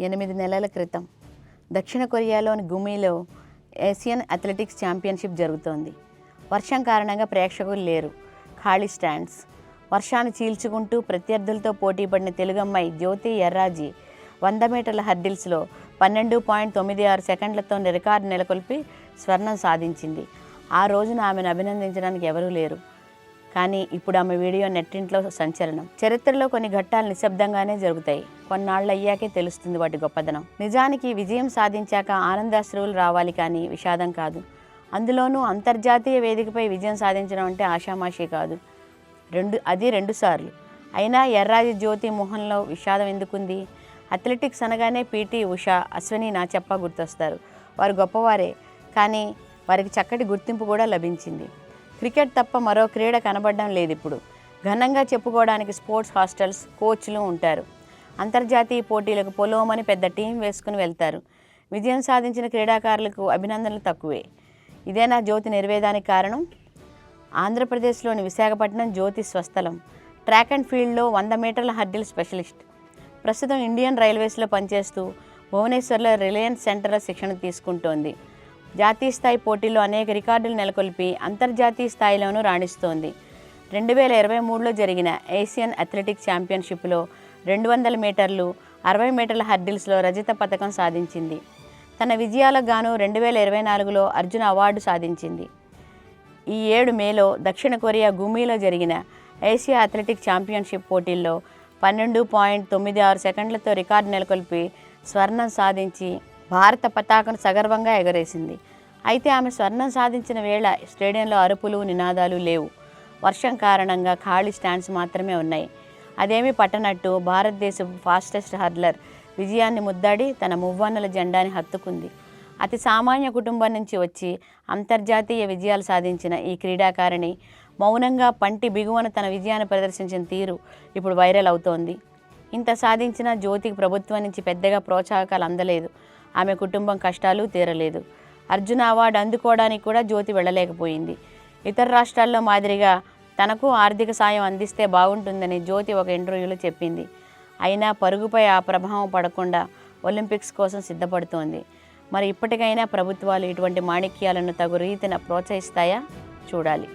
8 నెలల క్రితం దక్షిణ కొరియాలోని గుమీలో ఏషియన్ అథ్లెటిక్స్ ఛాంపియన్షిప్ జరుగుతోంది. వర్షం కారణంగా ప్రేక్షకులు లేరు. ఖాళీ స్టాండ్స్. వర్షాన్ని చీల్చుకుంటూ ప్రత్యర్థులతో పోటీపడిన తెలుగమ్మాయి జ్యోతి ఎర్రాజీ 100 మీటర్ల హర్డిల్స్లో 12.96 సెకండ్లతో రికార్డు నెలకొల్పి స్వర్ణం సాధించింది. ఆ రోజున ఆమెను అభినందించడానికి ఎవరూ లేరు. కానీ ఇప్పుడు ఆమె వీడియో నెట్టింట్లో సంచలనం. చరిత్రలో కొన్ని ఘట్టాలు నిశ్శబ్దంగానే జరుగుతాయి. కొన్నాళ్ళు అయ్యాకే తెలుస్తుంది వాటి గొప్పదనం. నిజానికి విజయం సాధించాక ఆనందాశ్రువులు రావాలి, కానీ విషాదం కాదు. అందులోనూ అంతర్జాతీయ వేదికపై విజయం సాధించడం అంటే ఆషామాషి కాదు. రెండు సార్లు. అయినా ఎర్రాజి జ్యోతి మొహంలో విషాదం ఎందుకుంది? అథ్లెటిక్స్ అనగానే పీటీ ఉషా, అశ్విని నాచప్ప గుర్తొస్తారు. వారు గొప్పవారే, కానీ వారికి చక్కటి గుర్తింపు కూడా లభించింది. క్రికెట్ తప్ప మరో క్రీడ కనబడడం లేదు ఇప్పుడు. ఘనంగా చెప్పుకోవడానికి స్పోర్ట్స్ హాస్టల్స్, కోచ్లు ఉంటారు. అంతర్జాతీయ పోటీలకు పొలోమని పెద్ద టీం వేసుకుని వెళ్తారు. విజయం సాధించిన క్రీడాకారులకు అభినందనలు తక్కువే. ఇదేనా జ్యోతి నిర్వేదానికి కారణం? ఆంధ్రప్రదేశ్లోని విశాఖపట్నం జ్యోతి స్వస్థలం. ట్రాక్ అండ్ ఫీల్డ్లో 100 మీటర్ల హర్డిల్ స్పెషలిస్ట్. ప్రస్తుతం ఇండియన్ రైల్వేస్లో పనిచేస్తూ భువనేశ్వర్లో రిలయన్స్ సెంటర్లో శిక్షణ తీసుకుంటోంది. జాతీయ స్థాయి పోటీల్లో అనేక రికార్డులు నెలకొల్పి అంతర్జాతీయ స్థాయిలోనూ రాణిస్తోంది. 2023లో జరిగిన ఏషియన్ అథ్లెటిక్స్ ఛాంపియన్షిప్లో 200 మీటర్లు, 60 మీటర్ల హర్డిల్స్లో రజత పథకం సాధించింది. తన విజయాలకు గాను 2024లో అర్జున అవార్డు సాధించింది. ఈ ఏడు మేలో దక్షిణ కొరియా గుమీలో జరిగిన ఏషియా అథ్లెటిక్స్ ఛాంపియన్షిప్ పోటీల్లో 12.96 సెకండ్లతో రికార్డు నెలకొల్పి స్వర్ణం సాధించి భారత పతాకను సగర్వంగా ఎగరేసింది. అయితే ఆమె స్వర్ణం సాధించిన వేళ స్టేడియంలో అరుపులు, నినాదాలు లేవు. వర్షం కారణంగా ఖాళీ స్టాండ్స్ మాత్రమే ఉన్నాయి. అదేమీ పట్టనట్టు భారతదేశ ఫాస్టెస్ట్ హర్లర్ విజయాన్ని ముద్దాడి తన మువ్వన్నెల జెండాని హత్తుకుంది. అతి సామాన్య కుటుంబం నుంచి వచ్చి అంతర్జాతీయ విజయాలు సాధించిన ఈ క్రీడాకారిణి మౌనంగా పంటి బిగువన తన విజయాన్ని ప్రదర్శించిన తీరు ఇప్పుడు వైరల్ అవుతోంది. ఇంత సాధించిన జ్యోతికి ప్రభుత్వం నుంచి పెద్దగా ప్రోత్సాహకాలు అందలేదు. ఆమె కుటుంబం కష్టాలు తీరలేదు. అర్జున అవార్డు అందుకోవడానికి కూడా జ్యోతి వెళ్ళలేకపోయింది. ఇతర రాష్ట్రాల్లో మాదిరిగా తనకు ఆర్థిక సాయం అందిస్తే బాగుంటుందని జ్యోతి ఒక ఇంటర్వ్యూలో చెప్పింది. అయినా పరుగుపై ఆ ప్రభావం పడకుండా ఒలింపిక్స్ కోసం సిద్ధపడుతోంది. మరి ఇప్పటికైనా ప్రభుత్వాలు ఇటువంటి మాణిక్యాలను తగు రీతిన ప్రోత్సహిస్తాయా? చూడాలి.